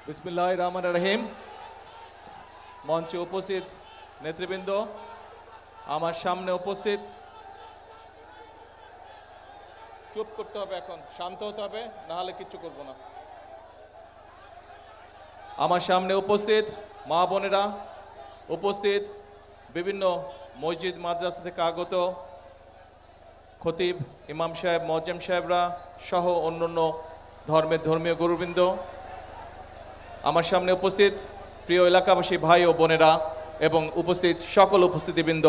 বিসমিল্লাহির রহমানির রহিম। মঞ্চে উপস্থিত নেতৃবৃন্দ, আমার সামনে উপস্থিত, চুপ করতে হবে, এখন শান্ত হতে হবে, না হলে কিচ্ছু করব না। আমার সামনে উপস্থিত মা বোনেরা, উপস্থিত বিভিন্ন মসজিদ মাদ্রাসা থেকে আগত খতিব, ইমাম সাহেব, মুয়াজ্জিম সাহেবরা সহ অন্যান্য ধর্মীয় গুরুবৃন্দ, আমার সামনে উপস্থিত প্রিয় এলাকাবাসী ভাই ও বোনেরা এবং উপস্থিত সকল উপস্থিতিবৃন্দ,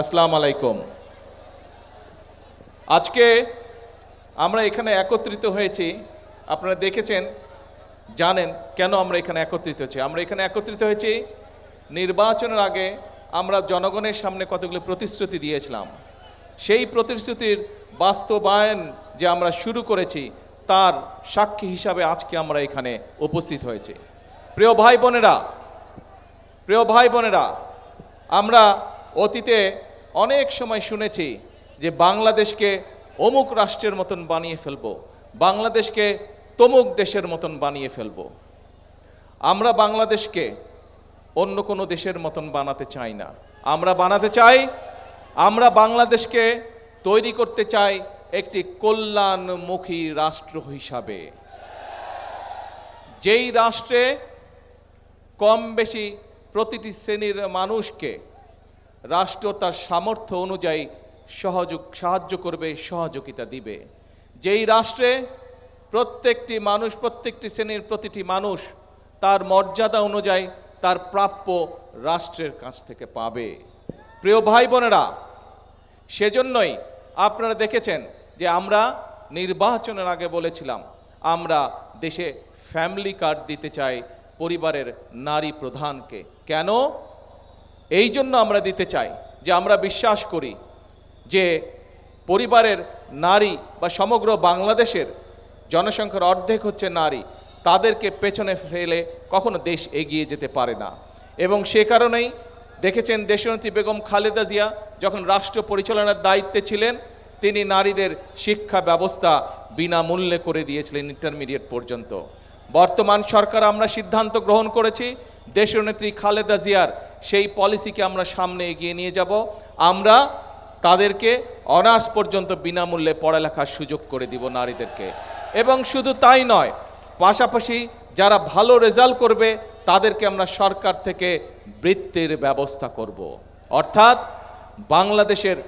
আসসালামু আলাইকুম। আজকে আমরা এখানে একত্রিত হয়েছি, আপনারা দেখেছেন, জানেন কেন আমরা এখানে একত্রিত হয়েছি। আমরা এখানে একত্রিত হয়েছি নির্বাচনের আগে আমরা জনগণের সামনে কতগুলো প্রতিশ্রুতি দিয়েছিলাম। সেই প্রতিশ্রুতির বাস্তবায়ন যে আমরা শুরু করেছি তার সাক্ষী হিসাবে আজকে আমরা এখানে উপস্থিত হয়েছি। প্রিয় ভাই বোনেরা, আমরা অতীতে অনেক সময় শুনেছি যে বাংলাদেশকে অমুক রাষ্ট্রের মতন বানিয়ে ফেলবো, বাংলাদেশকে তমুক দেশের মতন বানিয়ে ফেলবো। আমরা বাংলাদেশকে অন্য কোনো দেশের মতন বানাতে চাই না। আমরা বাংলাদেশকে তৈরি করতে চাই একটি কল্যাণমুখী রাষ্ট্র হিসাবে, যেই রাষ্ট্রে কম বেশি প্রতিটি শ্রেণীর মানুষকে রাষ্ট্র তার সামর্থ্য অনুযায়ী সাহায্য করবে, সহযোগিতা দিবে। যেই রাষ্ট্রে প্রত্যেকটি শ্রেণীর প্রতিটি মানুষ তার মর্যাদা অনুযায়ী তার প্রাপ্য রাষ্ট্রের কাছ থেকে পাবে। প্রিয় ভাই বোনেরা, সেজন্যই আপনারা দেখেছেন যে আমরা নির্বাচনের আগে বলেছিলাম আমরা দেশে ফ্যামিলি কার্ড দিতে চাই পরিবারের নারী প্রধানকে। কেন? এই জন্য আমরা দিতে চাই যে আমরা বিশ্বাস করি যে পরিবারের নারী বা সমগ্র বাংলাদেশের জনসংখ্যার অর্ধেক হচ্ছে নারী, তাদেরকে পেছনে ফেলে কখনো দেশ এগিয়ে যেতে পারে না। এবং সে কারণেই দেখেছেন দেশনেত্রী বেগম খালেদা জিয়া যখন রাষ্ট্র পরিচালনার দায়িত্বে ছিলেন, তিনি নারীদের শিক্ষা ব্যবস্থা বিনামূল্যে করে দিয়েছিলেন ইন্টারমিডিয়েট পর্যন্ত। বর্তমান সরকার আমরা সিদ্ধান্ত গ্রহণ করেছি দেশনেত্রী খালেদা জিয়ার সেই পলিসিকে আমরা সামনে এগিয়ে নিয়ে যাব। আমরা তাদেরকে অনার্স পর্যন্ত বিনামূল্যে পড়ালেখার সুযোগ করে দিব নারীদেরকে। এবং শুধু তাই নয়, পাশাপাশি যারা ভালো রেজাল্ট করবে তাদেরকে আমরা সরকার থেকে বৃত্তির ব্যবস্থা করব। অর্থাৎ বাংলাদেশের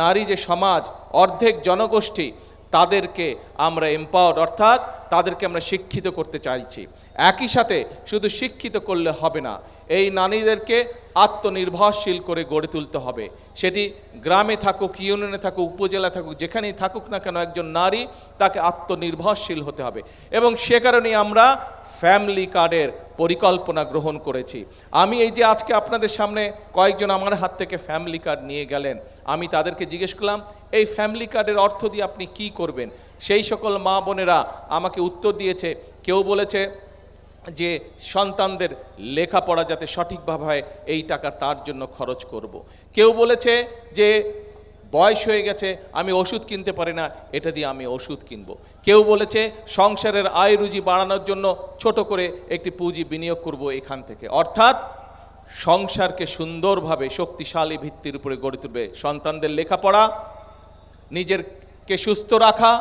নারী যে সমাজ, অর্ধেক জনগোষ্ঠী, তাদেরকে আমরা এম্পাওয়ার্ড, অর্থাৎ তাদেরকে আমরা শিক্ষিত করতে চাইছি। একই সাথে শুধু শিক্ষিত করলে হবে না, এই নারীদেরকে আত্মনির্ভরশীল করে গড়ে তুলতে হবে। সেটি গ্রামে থাকুক, ইউনিয়নে থাকুক, উপজেলা থাকুক, যেখানেই থাকুক না কেন, একজন নারী তাকে আত্মনির্ভরশীল হতে হবে। এবং সে কারণেই আমরা ফ্যামিলি কার্ডের পরিকল্পনা গ্রহণ করেছি। আমি এই যে আজকে আপনাদের সামনে কয়েকজন আমার হাত থেকে ফ্যামিলি কার্ড নিয়ে গেলেন, আমি তাদেরকে জিজ্ঞেস করলাম এই ফ্যামিলি কার্ডের অর্থ দিয়ে আপনি কি করবেন। সেই সকল মা বোনেরা আমাকে উত্তর দিয়েছে। কেউ বলেছে যে সন্তানদের লেখাপড়া যাতে সঠিকভাবে হয় এই টাকা তার জন্য খরচ করব। কেউ বলেছে যে বয়স হয়ে গেছে, আমি ওষুধ কিনতে পারি না, এটা দিয়ে আমি ওষুধ কিনব। কেউ বলেছে সংসারের আয় রুজি বাড়ানোর জন্য ছোট করে একটি পুঁজি বিনিয়োগ করব এখান থেকে। অর্থাৎ সংসারকে সুন্দরভাবে শক্তিশালী ভিত্তির উপরে গড়ে তুলবে, সন্তানদের লেখাপড়া, নিজেরকে সুস্থ রাখা,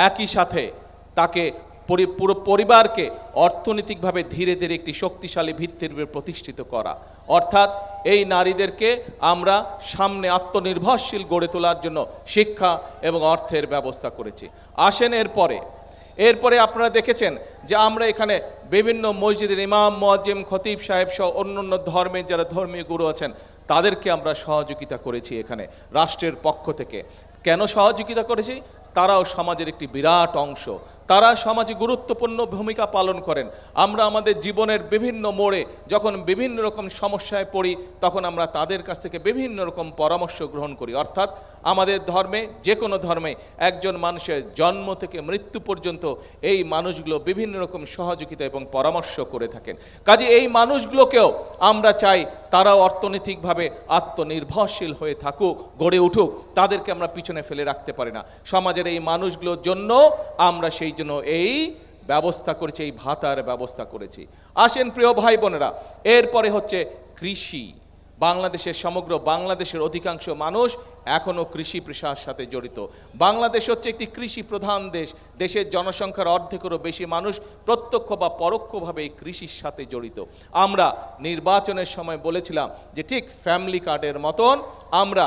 একই সাথে তাকে পুরো পরিবারকে অর্থনৈতিকভাবে ধীরে ধীরে একটি শক্তিশালী ভিত্তির উপরে প্রতিষ্ঠিত করা। অর্থাৎ এই নারীদেরকে আমরা সামনে আত্মনির্ভরশীল গড়ে তোলার জন্য শিক্ষা এবং অর্থের ব্যবস্থা করেছি। আসেন এরপরে আপনারা দেখেছেন যে আমরা এখানে বিভিন্ন মসজিদের ইমাম, মুয়াজ্জিম, খতিব সাহেব সহ অন্যান্য ধর্মের যারা ধর্মীয় গুরু আছেন তাদেরকে আমরা সহযোগিতা করেছি এখানে রাষ্ট্রের পক্ষ থেকে। কেন সহযোগিতা করেছি? তারাও সমাজের একটি বিরাট অংশ, তারা সমাজে গুরুত্বপূর্ণ ভূমিকা পালন করেন। আমরা আমাদের জীবনের বিভিন্ন মোড়ে যখন বিভিন্ন রকম সমস্যায় পড়ি তখন আমরা তাদের কাছ থেকে বিভিন্ন রকম পরামর্শ গ্রহণ করি। অর্থাৎ আমাদের ধর্মে, যে কোনো ধর্মে একজন মানুষের জন্ম থেকে মৃত্যু পর্যন্ত এই মানুষগুলো বিভিন্ন রকম সহযোগিতা এবং পরামর্শ করে থাকেন। কাজে এই মানুষগুলোকেও আমরা চাই তারাও অর্থনৈতিকভাবে আত্মনির্ভরশীল হয়ে থাকুক, গড়ে উঠুক, তাদেরকে আমরা পিছনে ফেলে রাখতে পারি না। সমাজের এই মানুষগুলোর জন্য আমরা সেই জন্য এই ব্যবস্থা করেছি, এই ভাতার ব্যবস্থা করেছি। আসেন প্রিয় ভাই বোনেরা, এরপরে হচ্ছে কৃষি। বাংলাদেশের সমগ্র বাংলাদেশের অধিকাংশ মানুষ এখনও কৃষি পেশার সাথে জড়িত। বাংলাদেশ হচ্ছে একটি কৃষি প্রধান দেশ। দেশের জনসংখ্যার অর্ধেকেরও বেশি মানুষ প্রত্যক্ষ বা পরোক্ষভাবে এই কৃষির সাথে জড়িত। আমরা নির্বাচনের সময় বলেছিলাম যে ঠিক ফ্যামিলি কার্ডের মতন আমরা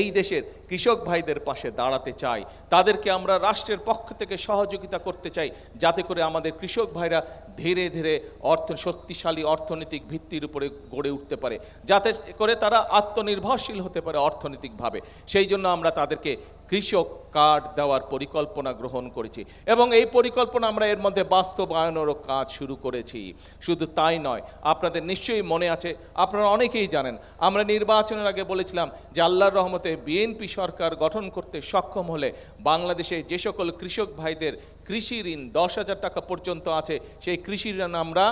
এই দেশের কৃষক ভাইদের পাশে দাঁড়াতে চাই, তাদেরকে আমরা রাষ্ট্রের পক্ষ থেকে সহযোগিতা করতে চাই, যাতে করে আমাদের কৃষক ভাইরা ধীরে ধীরে শক্তিশালী অর্থনৈতিক ভিত্তির উপরে গড়ে উঠতে পারে, যাতে করে তারা আত্মনির্ভরশীল হতে পারে অর্থনৈতিকভাবে। সেই জন্য আমরা তাদেরকে কৃষক কার্ড দেওয়ার পরিকল্পনা গ্রহণ করেছি এবং এই পরিকল্পনা আমরা এর মধ্যে বাস্তবায়নেরও কাজ শুরু করেছি। শুধু তাই নয়, আপনাদের নিশ্চয়ই মনে আছে, আপনারা অনেকেই জানেন, আমরা নির্বাচনের আগে বলেছিলাম যে আল্লাহর রহমতে বিএনপি সরকার গঠন করতে সক্ষম হলে বাংলাদেশে যে সকল কৃষক ভাইদের কৃষি ঋণ 10,000 টাকা পর্যন্ত আছে, সেই কৃষি ঋণ আমরা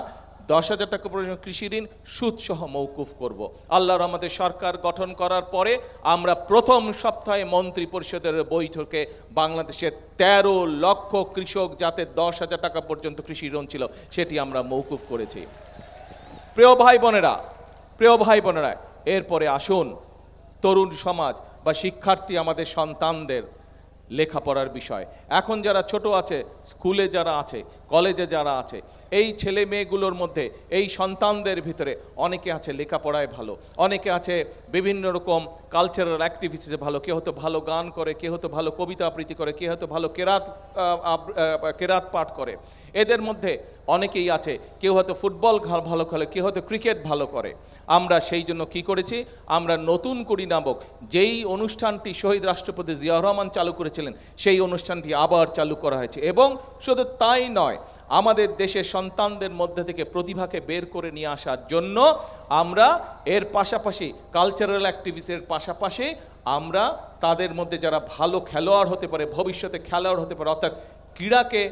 10,000 টাকা পর্যন্ত কৃষি ঋণ সুদসহ মৌকুফ করব। আল্লাহর আমাদের সরকার গঠন করার পরে আমরা প্রথম সপ্তাহে মন্ত্রী পরিষদের বৈঠকে বাংলাদেশের 13 লক্ষ কৃষক যাতে 10,000 টাকা পর্যন্ত কৃষি ঋণ ছিল সেটি আমরা মৌকুফ করেছি। প্রিয় ভাই বোনেরা, এরপরে আসুন তরুণ সমাজ বা শিক্ষার্থী আমাদের সন্তানদের লেখাপড়ার বিষয়। এখন যারা ছোট আছে, স্কুলে যারা আছে, কলেজে যারা আছে, এই ছেলে মেয়েগুলোর মধ্যে এই সন্তানদের ভিতরে অনেকে আছে লেখাপড়ায় ভালো, অনেকে আছে বিভিন্ন রকম কালচারাল অ্যাক্টিভিটিসে ভালো, কেউ হয়তো ভালো গান করে, কেউ হয়তো ভালো কবিতা আবৃত্তি করে, কেউ হয়তো ভালো কেরাত পাঠ করে। এদের মধ্যে অনেকেই আছে, কেউ হয়তো ফুটবল ভালো খেলে, কেউ হয়তো ক্রিকেট ভালো করে। আমরা সেই জন্য কি করেছি, আমরা নতুন করি নামক যেই অনুষ্ঠানটি শহীদ রাষ্ট্রপতি জিয়াউর রহমান চালু করেছিলেন সেই অনুষ্ঠানটি আবার চালু করা হয়েছে। এবং শুধু তাই নয়, আমাদের দেশের সন্তানদের মধ্যে থেকে প্রতিভাকে বের করে নিয়ে আসার জন্য আমরা এর পাশাপাশি কালচারাল অ্যাক্টিভিটিসের পাশাপাশি আমরা তাদের মধ্যে যারা ভালো খেলোয়াড় হতে পারে, ভবিষ্যতে খেলোয়াড় হতে পারে, অর্থাৎ ক্রীড়াকে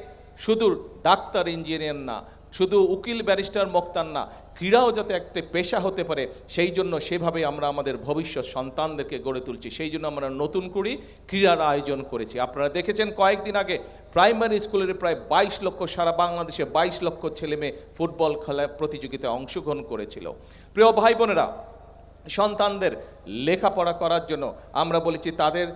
শুধু ডাক্তার ইঞ্জিনিয়ার না, শুধু উকিল ব্যারিস্টার মোক্তার না, ক্রীড়াও যাতে একটা পেশা হতে পারে, সেই জন্য সেভাবে আমরা আমাদের ভবিষ্যৎ সন্তানদেরকে গড়ে তুলছি। সেই জন্য আমরা নতুন করে ক্রীড়ার আয়োজন করেছি। আপনারা দেখেছেন কয়েকদিন আগে প্রাইমারি স্কুলের প্রায় 22 লক্ষ, সারা বাংলাদেশে 22 লক্ষ ছেলে মেয়ে ফুটবল খেলা প্রতিযোগিতায় অংশগ্রহণ করেছিল। প্রিয় ভাই বোনেরা, সন্তানদের লেখাপড়া করার জন্য আমরা বলেছি তাদের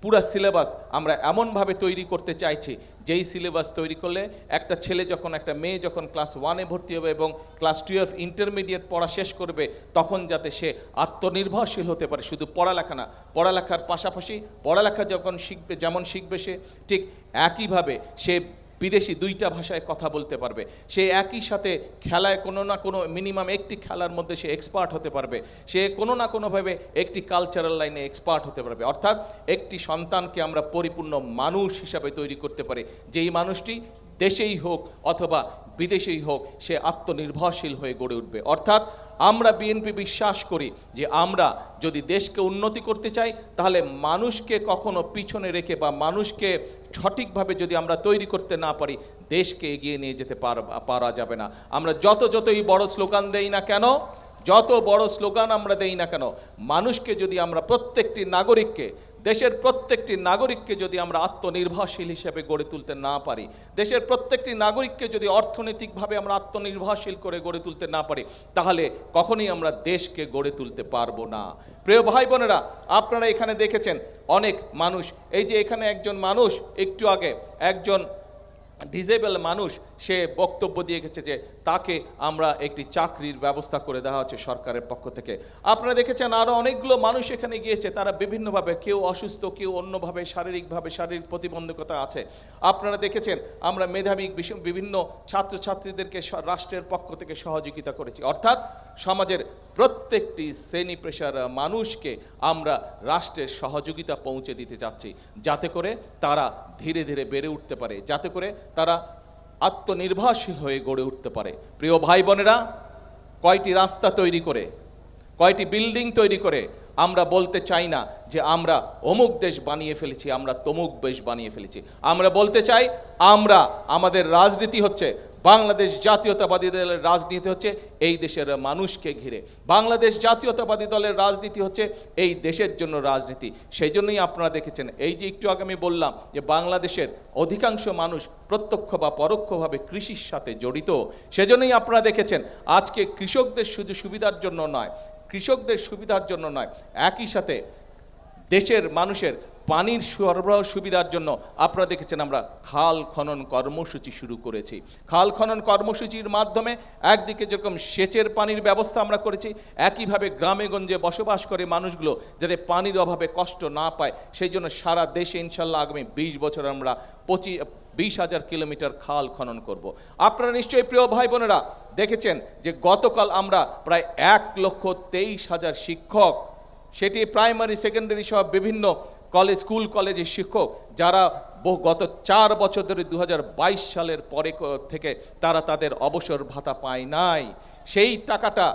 পুরো সিলেবাস আমরা এমনভাবে তৈরি করতে চাইছি যেই সিলেবাস তৈরি করলে একটা ছেলে যখন, একটা মেয়ে যখন ক্লাস 1-এ ভর্তি হবে এবং ক্লাস 12 ইন্টারমিডিয়েট পড়া শেষ করবে, তখন যাতে সে আত্মনির্ভরশীল হতে পারে। শুধু পড়ালেখা না, পড়ালেখার পাশাপাশি পড়ালেখা যখন শিখবে, যেমন শিখবে সে, ঠিক একইভাবে সে বিদেশি 2টা ভাষায় কথা বলতে পারবে। সে একই সাথে খেলায় কোনো না কোনো মিনিমাম একটি খেলার মধ্যে সে এক্সপার্ট হতে পারবে। সে কোনো না কোনোভাবে একটি কালচারাল লাইনে এক্সপার্ট হতে পারবে। অর্থাৎ একটি সন্তানকে আমরা পরিপূর্ণ মানুষ হিসাবে তৈরি করতে পারি, যেই মানুষটি দেশেই হোক অথবা বিদেশেই হোক সে আত্মনির্ভরশীল হয়ে গড়ে উঠবে। অর্থাৎ আমরা বিএনপি বিশ্বাস করি যে আমরা যদি দেশকে উন্নতি করতে চাই, তাহলে মানুষকে কখনো পিছনে রেখে বা মানুষকে সঠিকভাবে যদি আমরা তৈরি করতে না পারি, দেশকে এগিয়ে নিয়ে যেতে পারা যাবে না। আমরা যতই বড় স্লোগান দেই না কেন, যত বড় স্লোগান আমরা দেই না কেন, মানুষকে যদি আমরা প্রত্যেকটি নাগরিককে, দেশের প্রত্যেকটি নাগরিককে যদি আমরা আত্মনির্ভরশীল হিসেবে গড়ে তুলতে না পারি, দেশের প্রত্যেকটি নাগরিককে যদি অর্থনৈতিকভাবে আমরা আত্মনির্ভরশীল করে গড়ে তুলতে না পারি, তাহলে কখনোই আমরা দেশকে গড়ে তুলতে পারবো না। প্রিয় ভাই বোনেরা, আপনারা এখানে দেখেছেন অনেক মানুষ, এই যে এখানে একজন মানুষ একটু আগে একজন ডিসেবল মানুষ সে বক্তব্য দিয়ে গেছে যে তাকে আমরা একটি চাকরির ব্যবস্থা করে দেওয়া হচ্ছে সরকারের পক্ষ থেকে। আপনারা দেখেছেন আরও অনেকগুলো মানুষ এখানে গিয়েছে, তারা বিভিন্নভাবে, কেউ অসুস্থ, কেউ অন্যভাবে শারীরিক প্রতিবন্ধকতা আছে। আপনারা দেখেছেন আমরা মেধাবী বিভিন্ন ছাত্রছাত্রীদেরকে রাষ্ট্রের পক্ষ থেকে সহযোগিতা করেছি। অর্থাৎ সমাজের প্রত্যেকটি শ্রেণী পেশার মানুষকে আমরা রাষ্ট্রের সহযোগিতা পৌঁছে দিতে চাচ্ছি, যাতে করে তারা ধীরে ধীরে বেড়ে উঠতে পারে, যাতে করে তারা আত্মনির্ভরশীল হয়ে গড়ে উঠতে পারে। প্রিয় ভাই বোনেরা, কয়টি রাস্তা তৈরি করে, কয়টি বিল্ডিং তৈরি করে আমরা বলতে চাই না যে আমরা অমুক দেশ বানিয়ে ফেলেছি, আমরা তমুক দেশ বানিয়ে ফেলেছি। আমরা বলতে চাই আমাদের রাজনীতি হচ্ছে বাংলাদেশ জাতীয়তাবাদী দলের রাজনীতি হচ্ছে এই দেশের মানুষকে ঘিরে, বাংলাদেশ জাতীয়তাবাদী দলের রাজনীতি হচ্ছে এই দেশের জন্য রাজনীতি। সেই জন্যই আপনারা দেখেছেন, এই যে একটু আগে আমি বললাম যে বাংলাদেশের অধিকাংশ মানুষ প্রত্যক্ষ বা পরোক্ষভাবে কৃষির সাথে জড়িত, সেজন্যই আপনারা দেখেছেন আজকে কৃষকদের শুধু সুবিধার জন্য নয়, একই সাথে দেশের মানুষের পানির সরবরাহ সুবিধার জন্য আপনারা দেখেছেন আমরা খাল খনন কর্মসূচি শুরু করেছি। খাল খনন কর্মসূচির মাধ্যমে একদিকে যেরকম সেচের পানির ব্যবস্থা আমরা করেছি, একইভাবে গ্রামে গঞ্জে বসবাস করে মানুষগুলো যাতে পানির অভাবে কষ্ট না পায়, সেই জন্য সারা দেশে ইনশাল্লাহ আগামী 20 বছর আমরা 20,000 কিলোমিটার খাল খনন করব। আপনারা নিশ্চয়ই প্রিয় ভাই বোনেরা দেখেছেন যে গতকাল আমরা প্রায় 1,23,000 শিক্ষক, সেটি প্রাইমারি সেকেন্ডারি সহ বিভিন্ন স্কুল কলেজের শিক্ষক যারা গত 4 বছর ধরে 2022 সালের পরে থেকে তারা তাদের অবসর ভাতা পায় নাই, সেই টাকাটা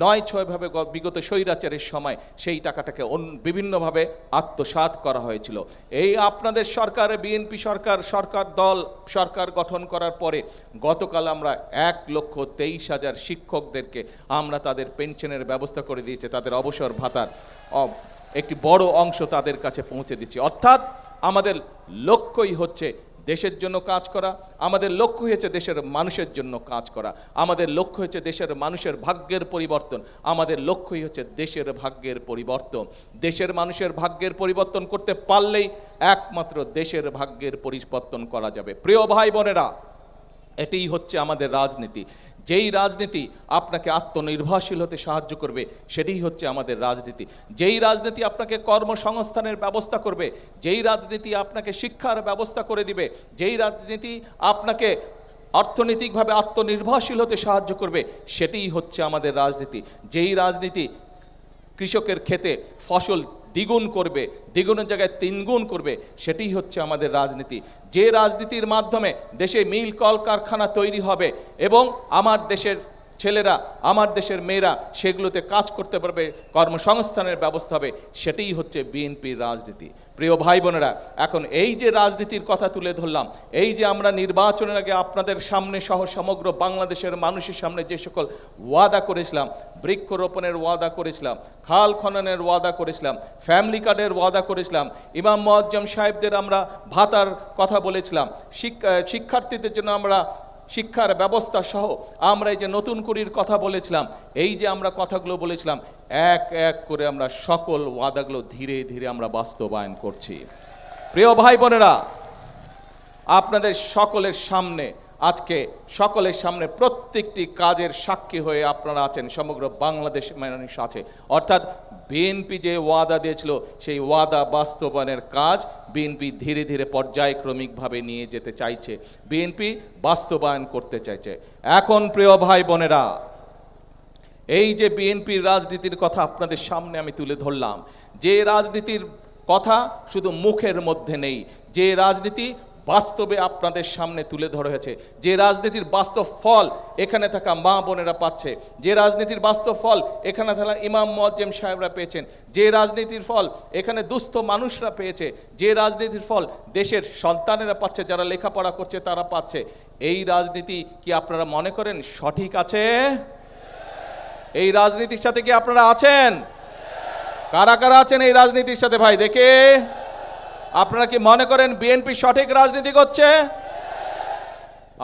9-6ভাবে বিগত স্বৈরাচারের সময় সেই টাকাটাকে বিভিন্নভাবে আত্মসাৎ করা হয়েছিল। এই আপনাদের সরকার, বিএনপি সরকার গঠন করার পরে গতকাল আমরা 1,23,000 শিক্ষকদেরকে আমরা তাদের পেনশনের ব্যবস্থা করে দিয়েছি, তাদের অবসর ভাতার একটি বড় অংশ তাদের কাছে পৌঁছে দিচ্ছি। অর্থাৎ আমাদের লক্ষ্যই হচ্ছে দেশের জন্য কাজ করা, আমাদের লক্ষ্য হচ্ছে দেশের মানুষের জন্য কাজ করা, আমাদের লক্ষ্য হচ্ছে দেশের মানুষের ভাগ্যের পরিবর্তন, আমাদের লক্ষ্যই হচ্ছে দেশের ভাগ্যের পরিবর্তন। দেশের মানুষের ভাগ্যের পরিবর্তন করতে পারলেই একমাত্র দেশের ভাগ্যের পরিবর্তন করা যাবে। প্রিয় ভাই বোনেরা, এটাই হচ্ছে আমাদের রাজনীতি। যেই রাজনীতি আপনাকে আত্মনির্ভরশীল হতে সাহায্য করবে সেটাই হচ্ছে আমাদের রাজনীতি। যেই রাজনীতি আপনাকে কর্মসংস্থানের ব্যবস্থা করবে, যেই রাজনীতি আপনাকে শিক্ষার ব্যবস্থা করে দিবে, যেই রাজনীতি আপনাকে অর্থনৈতিকভাবে আত্মনির্ভরশীল হতে সাহায্য করবে সেটাই হচ্ছে আমাদের রাজনীতি। যেই রাজনীতি কৃষকের ক্ষেতে ফসল দ্বিগুণ করবে, দ্বিগুণের জায়গায় 3 গুণ করবে, সেটাই হচ্ছে আমাদের রাজনীতি। যে রাজনীতির মাধ্যমে দেশে মিল কল কারখানা তৈরি হবে এবং আমার দেশের ছেলেরা, আমার দেশের মেয়েরা সেগুলোতে কাজ করতে পারবে, কর্মসংস্থানের ব্যবস্থা হবে, সেটাই হচ্ছে বিএনপির রাজনীতি। প্রিয় ভাই বোনেরা, এখন এই যে রাজনীতির কথা তুলে ধরলাম, এই যে আমরা নির্বাচনের আগে আপনাদের সামনে সহ সমগ্র বাংলাদেশের মানুষের সামনে যে সকল ওয়াদা করেছিলাম, বৃক্ষরোপণের ওয়াদা করেছিলাম, খাল খননের ওয়াদা করেছিলাম, ফ্যামিলি কার্ডের ওয়াদা করেছিলাম, ইমাম মুয়াজ্জম সাহেবদের আমরা ভাতার কথা বলেছিলাম, শিক্ষার্থীদের জন্য আমরা শিক্ষার ব্যবস্থা সহ আমরা এই যে নতুন কুড়ির কথা বলেছিলাম, এই যে আমরা কথাগুলো বলেছিলাম, এক এক করে আমরা সকল ওয়াদাগুলো ধীরে ধীরে আমরা বাস্তবায়ন করছি। প্রিয় ভাই বোনেরা, আপনাদের সকলের সামনে আজকে সকলের সামনে প্রত্যেকটি কাজের সাক্ষী হয়ে আপনারা আছেন, সমগ্র বাংলাদেশ মানুষ আছে। অর্থাৎ বিএনপি যে ওয়াদা দিয়েছিল সেই ওয়াদা বাস্তবায়নের কাজ বিএনপি ধীরে ধীরে পর্যায়ক্রমিকভাবে নিয়ে যেতে চাইছে, বিএনপি বাস্তবায়ন করতে চাইছে। এখন প্রিয় ভাই বোনেরা, এই যে বিএনপির রাজনীতির কথা আপনাদের সামনে আমি তুলে ধরলাম, যে রাজনীতির কথা শুধু মুখের মধ্যে নেই, যে রাজনীতি বাস্তবে আপনাদের সামনে তুলে ধরা হয়েছে, যে রাজনীতির বাস্তব ফল এখানে থাকা মা বোনেরা পাচ্ছে, যে রাজনীতির বাস্তব ফল এখানে থাকা ইমাম মুয়াজ্জম সাহেবরা পেয়েছেন, যে রাজনীতির ফল এখানে দুস্থ মানুষরা পেয়েছে, যে রাজনীতির ফল দেশের সন্তানেরা পাচ্ছে, যারা লেখাপড়া করছে তারা পাচ্ছে, এই রাজনীতি কি আপনারা মনে করেন সঠিক আছে? এই রাজনীতির সাথে কি আপনারা আছেন? কারা কারা আছেন এই রাজনীতির সাথে? ভাই দেখে, আপনারা কি মনে করেন বিএনপি সঠিক রাজনীতি করছে?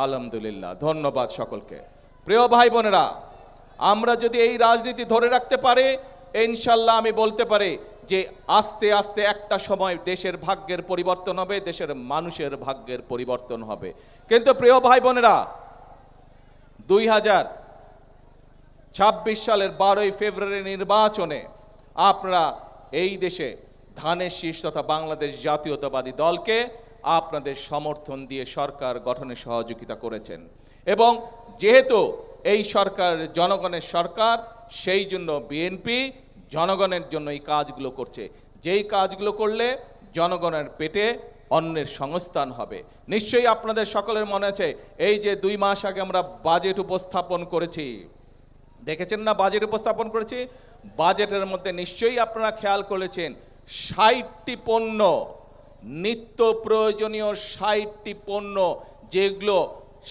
আলহামদুলিল্লাহ, ধন্যবাদ সকলকে। প্রিয় ভাই বোনেরা, আমরা যদি এই রাজনীতি ধরে রাখতে পারি, ইনশাল্লাহ আমি বলতে পারি যে আস্তে আস্তে একটা সময় দেশের ভাগ্যের পরিবর্তন হবে, দেশের মানুষের ভাগ্যের পরিবর্তন হবে। কিন্তু প্রিয় ভাই বোনেরা, 2026 সালের 12ই ফেব্রুয়ারি নির্বাচনে আপনারা এই দেশে ধানের শীষ তথা বাংলাদেশ জাতীয়তাবাদী দলকে আপনাদের সমর্থন দিয়ে সরকার গঠনে সহযোগিতা করেছেন, এবং যেহেতু এই সরকার জনগণের সরকার, সেই জন্য বিএনপি জনগণের জন্য এই কাজগুলো করছে। যেই কাজগুলো করলে জনগণের পেটে অন্নের সংস্থান হবে। নিশ্চয়ই আপনাদের সকলের মনে আছে, এই যে 2 মাস আগে আমরা বাজেট উপস্থাপন করেছি, দেখেছেন না? বাজেট উপস্থাপন করেছি, বাজেটের মধ্যে নিশ্চয়ই আপনারা খেয়াল করেছেন 60টি পণ্য, নিত্য প্রয়োজনীয় 60টি পণ্য যেগুলো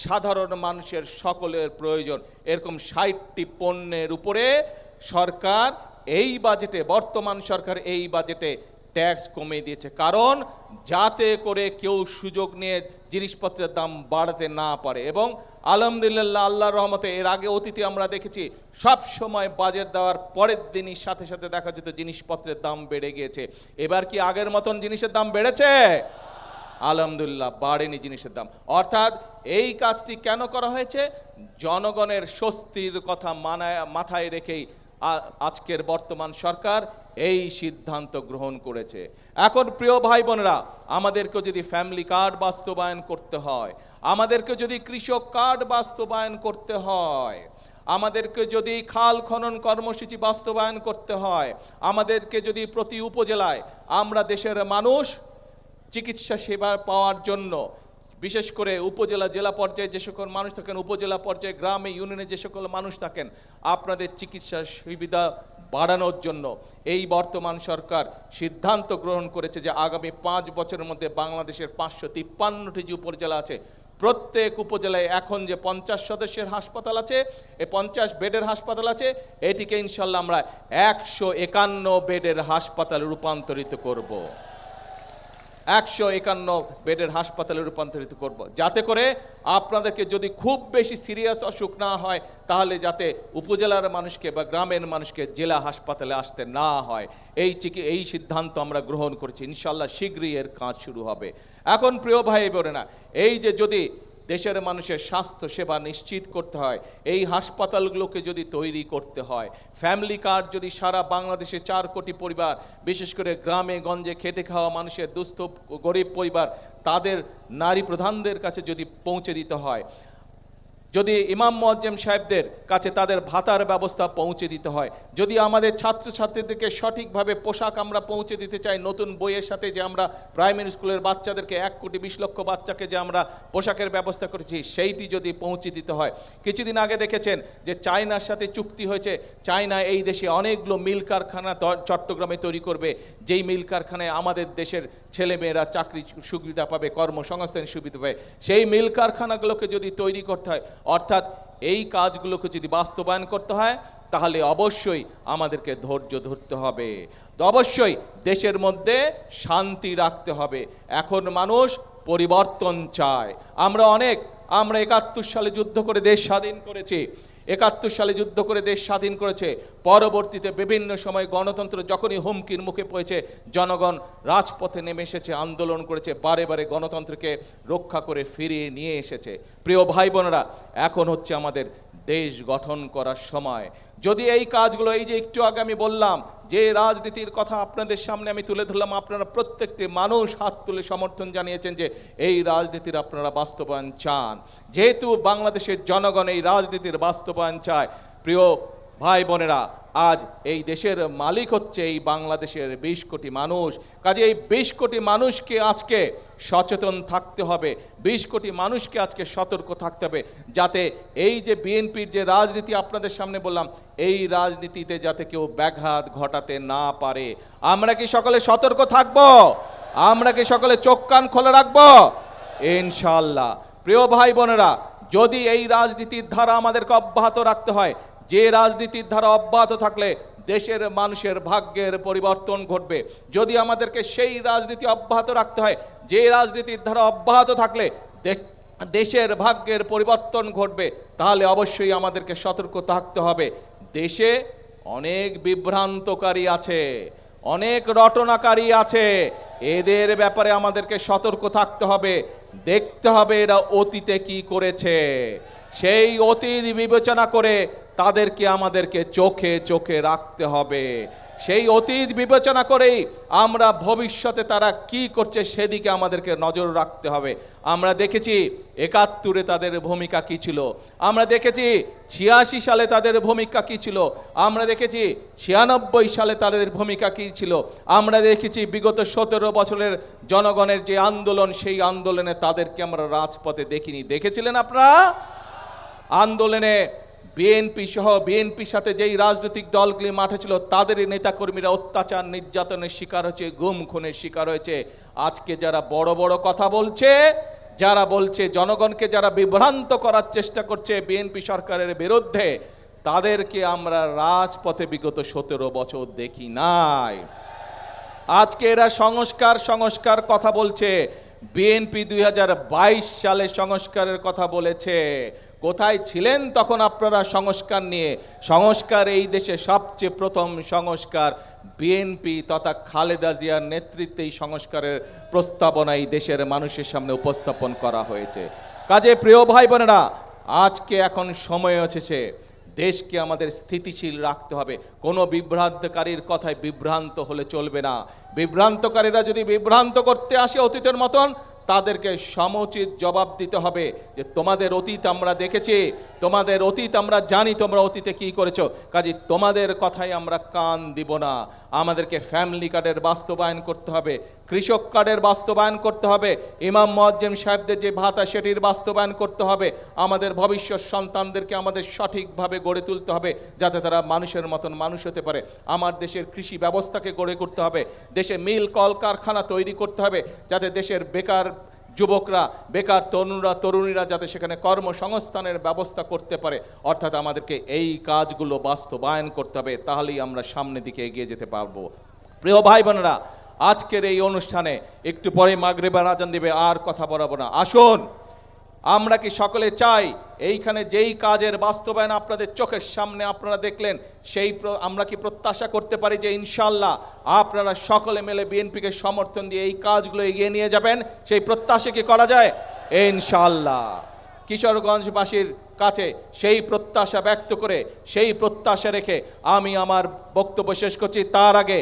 সাধারণ মানুষের সকলের প্রয়োজন, এরকম 60টি পণ্যের উপরে সরকার এই বাজেটে, বর্তমান সরকার এই বাজেটে ট্যাক্স কমিয়ে দিয়েছে, কারণ যাতে করে কেউ সুযোগ নিয়ে জিনিসপত্রের দাম বাড়াতে না পারে। এবং আলহামদুলিল্লাহ, আল্লাহর রহমতে এর আগে অতীতে আমরা দেখেছি সব সময় বাজেট দেওয়ার পরের দিনই সাথে সাথে দেখা যেত জিনিসপত্রের দাম বেড়ে গিয়েছে। এবার কি আগের মতন জিনিসের দাম বেড়েছে? আলহামদুলিল্লাহ, বাড়েনি জিনিসের দাম। অর্থাৎ এই কাজটি কেন করা হয়েছে? জনগণের স্বস্তির কথা মাথায় রেখেই আজকের বর্তমান সরকার এই সিদ্ধান্ত গ্রহণ করেছে। এখন প্রিয় ভাই বোনেরা, আমাদেরকে যদি ফ্যামিলি কার্ড বাস্তবায়ন করতে হয়, আমাদেরকে যদি কৃষক কার্ড বাস্তবায়ন করতে হয়, আমাদেরকে যদি খাল খনন কর্মসূচি বাস্তবায়ন করতে হয়, আমাদেরকে যদি প্রতি উপজেলায় আমরা দেশের মানুষ চিকিৎসা সেবা পাওয়ার জন্য, বিশেষ করে উপজেলা জেলা পর্যায়ে যে সকল মানুষ থাকেন, উপজেলা পর্যায়ে গ্রামে ইউনিয়নে যে সকল মানুষ থাকেন, আপনাদের চিকিৎসা সুবিধা বাড়ানোর জন্য এই বর্তমান সরকার সিদ্ধান্ত গ্রহণ করেছে যে আগামী 5 বছরের মধ্যে বাংলাদেশের 553টি যে উপজেলা আছে, প্রত্যেক উপজেলায় এখন যে 50 সদস্যের হাসপাতাল আছে, এই 50 বেডের হাসপাতাল আছে, এটিকে ইনশাল্লাহ আমরা 151 বেডের হাসপাতালে রূপান্তরিত করব। 151 বেডের হাসপাতালে রূপান্তরিত করব, যাতে করে আপনাদেরকে যদি খুব বেশি সিরিয়াস অসুখ না হয়, তাহলে যাতে উপজেলার মানুষকে বা গ্রামের মানুষকে জেলা হাসপাতালে আসতে না হয়। এই সিদ্ধান্ত আমরা গ্রহণ করেছি। ইনশাল্লাহ শীঘ্রই এর কাজ শুরু হবে। এখন প্রিয় ভাই বোনেরা, এই যে যদি দেশের মানুষের স্বাস্থ্য সেবা নিশ্চিত করতে হয়, এই হাসপাতালগুলোকে যদি তৈরি করতে হয়, ফ্যামিলি কার্ড যদি সারা বাংলাদেশে 4 কোটি পরিবার, বিশেষ করে গ্রামে গঞ্জে খেটে খাওয়া মানুষের দুস্থ গরিব পরিবার, তাদের নারী প্রধানদের কাছে যদি পৌঁছে দিতে হয়, যদি ইমাম মুয়াজ্জিম সাহেবদের কাছে তাদের ভাতার ব্যবস্থা পৌঁছে দিতে হয়, যদি আমাদের ছাত্রছাত্রীদেরকে সঠিকভাবে পোশাক আমরা পৌঁছে দিতে চাই, নতুন বইয়ের সাথে যে আমরা প্রাইমারি স্কুলের বাচ্চাদেরকে 1,20,00,000 বাচ্চাকে যে আমরা পোশাকের ব্যবস্থা করেছি, সেইটি যদি পৌঁছে দিতে হয়। কিছুদিন আগে দেখেছেন যে চায়নার সাথে চুক্তি হয়েছে, চায়না এই দেশে অনেকগুলো মিল কারখানা চট্টগ্রামে তৈরি করবে, যেই মিল কারখানায় আমাদের দেশের ছেলেমেয়েরা চাকরি সুবিধা পাবে, কর্মসংস্থানের সুবিধা পাবে। সেই মিল কারখানাগুলোকে যদি তৈরি করতে হয়, অর্থাৎ এই কাজগুলোকে যদি বাস্তবায়ন করতে হয়, তাহলে অবশ্যই আমাদেরকে ধৈর্য ধরতে হবে, অবশ্যই দেশের মধ্যে শান্তি রাখতে হবে। এখন মানুষ পরিবর্তন চায়। আমরা 71 সালে যুদ্ধ করে দেশ স্বাধীন করেছি, 71 সালে যুদ্ধ করে দেশ স্বাধীন করেছে। পরবর্তীতে বিভিন্ন সময় গণতন্ত্র যখনই হুমকির মুখে পড়েছে, জনগণ রাজপথে নেমে এসেছে, আন্দোলন করেছে, বারে বারে গণতন্ত্রকে রক্ষা করে ফিরিয়ে নিয়ে এসেছে। প্রিয় ভাই বোনেরা, এখন হচ্ছে আমাদের দেশ গঠন করার সময়। যদি এই কাজগুলো, এই যে একটু আগে আমি বললাম যে রাজনীতির কথা আপনাদের সামনে আমি তুলে ধরলাম, আপনারা প্রত্যেকটি মানুষ হাত তুলে সমর্থন জানিয়েছেন যে এই রাজনীতির আপনারা বাস্তবায়ন চান। যেহেতু বাংলাদেশের জনগণ এই রাজনীতির বাস্তবায়ন চায়, প্রিয় ভাই বোনেরা, আজ এই দেশের মালিক হচ্ছে এই বাংলাদেশের 20 কোটি মানুষ। কাজে এই 20 কোটি মানুষকে আজকে সচেতন থাকতে হবে, 20 কোটি মানুষকে আজকে সতর্ক থাকতে হবে, যাতে এই যে বিএনপির যে রাজনীতি আপনাদের সামনে বললাম, এই রাজনীতিতে যাতে কেউ ব্যাঘাত ঘটাতে না পারে। আমরা কি সকলে সতর্ক থাকব? আমরা কি সকলে চোখ কান খোলা রাখব? ইনশাআল্লাহ। প্রিয় ভাই বোনেরা, যদি এই রাজনীতির ধারা আমাদেরকে অব্যাহত রাখতে হয়, যে রাজনীতির ধারা অব্যাহত থাকলে দেশের মানুষের ভাগ্যের পরিবর্তন ঘটবে। যদি আমাদেরকে সেই রাজনীতি অব্যাহত রাখতে হয়, যে রাজনীতির ধারা অব্যাহত থাকলে দেশের ভাগ্যের পরিবর্তন ঘটবে, তাহলে অবশ্যই আমাদেরকে সতর্ক থাকতে হবে। দেশে অনেক বিভ্রান্তকারী আছে, অনেক রটনাকারী আছে, এদের ব্যাপারে আমাদেরকে সতর্ক থাকতে হবে। দেখতে হবে এরা অতীতে কি করেছে, সেই অতীত বিবেচনা করে তাদেরকে আমাদেরকে চোখে চোখে রাখতে হবে। সেই অতীত বিবেচনা করেই আমরা ভবিষ্যতে তারা কি করছে সেদিকে আমাদেরকে নজর রাখতে হবে। আমরা দেখেছি 71-এ তাদের ভূমিকা কি ছিল, আমরা দেখেছি 86 সালে তাদের ভূমিকা কি ছিল, আমরা দেখেছি 96 সালে তাদের ভূমিকা কি ছিল, আমরা দেখেছি বিগত 17 বছরের জনগণের যে আন্দোলন, সেই আন্দোলনে তাদেরকে আমরা রাজপথে দেখিনি। দেখেছিলেন আপনারা? আন্দোলনে বিএনপি সহ বিএনপির সাথে যেই রাজনৈতিক দলগুলি মাঠে ছিল, তাদের নেতাকর্মীরা অত্যাচার নির্যাতনের শিকার হয়েছে, গুম খুনের শিকার হয়েছে। আজকে যারা বড় বড় কথা বলছে, যারা বলছে, জনগণকে যারা বিভ্রান্ত করার চেষ্টা করছে বিএনপি সরকারের বিরুদ্ধে, তাদেরকে আমরা রাজপথে বিগত 17 বছর দেখি নাই। আজকে এরা সংস্কার কথা বলছে। বিএনপি 2022 সালে সংস্কারের কথা বলেছে। কোথায় ছিলেন তখন আপনারা সংস্কার নিয়ে? সংস্কার এই দেশে সবচেয়ে প্রথম সংস্কার বিএনপি তথা খালেদা জিয়ার নেতৃত্বে এই সংস্কারের প্রস্তাবনা এই দেশের মানুষের সামনে উপস্থাপন করা হয়েছে। কাজে প্রিয় ভাই বোনেরা, আজকে এখন সময় এসেছে, দেশকে আমাদের স্থিতিশীল রাখতে হবে। কোনো বিভ্রান্তকারীর কথায় বিভ্রান্ত হলে চলবে না। বিভ্রান্তকারীরা যদি বিভ্রান্ত করতে আসে অতীতের মতন, তাদেরকে সমুচিত জবাব দিতে হবে যে তোমাদের অতীত আমরা দেখেছি, তোমাদের অতীত আমরা জানি, তোমরা অতীতে কি করেছো, কাজে তোমাদের কথায় আমরা কান দিব না। আমাদেরকে ফ্যামিলি কার্ডের বাস্তবায়ন করতে হবে, কৃষক কার্ডের বাস্তবায়ন করতে হবে, ইমাম মুয়াজ্জিম সাহেবদের যে ভাতা সেটির বাস্তবায়ন করতে হবে। আমাদের ভবিষ্যৎ সন্তানদেরকে আমাদের সঠিকভাবে গড়ে তুলতে হবে যাতে তারা মানুষের মতন মানুষ হতে পারে। আমার দেশের কৃষি ব্যবস্থাকে গড়ে করতে হবে, দেশে মিল কলকারখানা তৈরি করতে হবে যাতে দেশের বেকার যুবকরা, বেকার তরুণীরা যাতে সেখানে কর্মসংস্থানের ব্যবস্থা করতে পারে। অর্থাৎ আমাদেরকে এই কাজগুলো বাস্তবায়ন করতে হবে, তাহলেই আমরা সামনের দিকে এগিয়ে যেতে পারবো। প্রিয় ভাই বোনেরা, আজকের এই অনুষ্ঠানে একটু পরে মাগরিবের আজান দিবে, আর কথা বলাবো না। আসুন, আমরা কি সকলে চাই এইখানে যেই কাজের বাস্তবায়ন আপনাদের চোখের সামনে আপনারা দেখলেন, সেই আমরা কি প্রত্যাশা করতে পারি যে ইনশাআল্লাহ আপনারা সকলে মিলে বিএনপিকে সমর্থন দিয়ে এই কাজগুলো এগিয়ে নিয়ে যাবেন? সেই প্রত্যাশা কি করা যায়? ইনশাআল্লাহ। কিশোরগঞ্জবাসীর কাছে সেই প্রত্যাশা ব্যক্ত করে, সেই প্রত্যাশা রেখে আমি আমার বক্তব্য শেষ করছি। তার আগে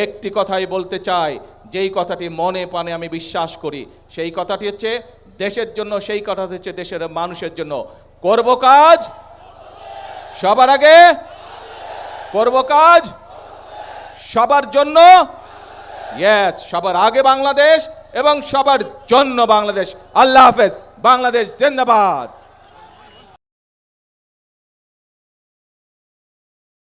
একটি কথাই বলতে চাই, যেই কথাটি মনে প্রাণে আমি বিশ্বাস করি, সেই কথাটি হচ্ছে দেশের জন্য, সেই কথাটি হচ্ছে দেশের মানুষের জন্য। করব কাজ সবার আগে, করব কাজ সবার জন্য, ইয়েস, সবার আগে বাংলাদেশ এবং সবার জন্য বাংলাদেশ। আল্লাহ হাফেজ। বাংলাদেশ জিন্দাবাদ।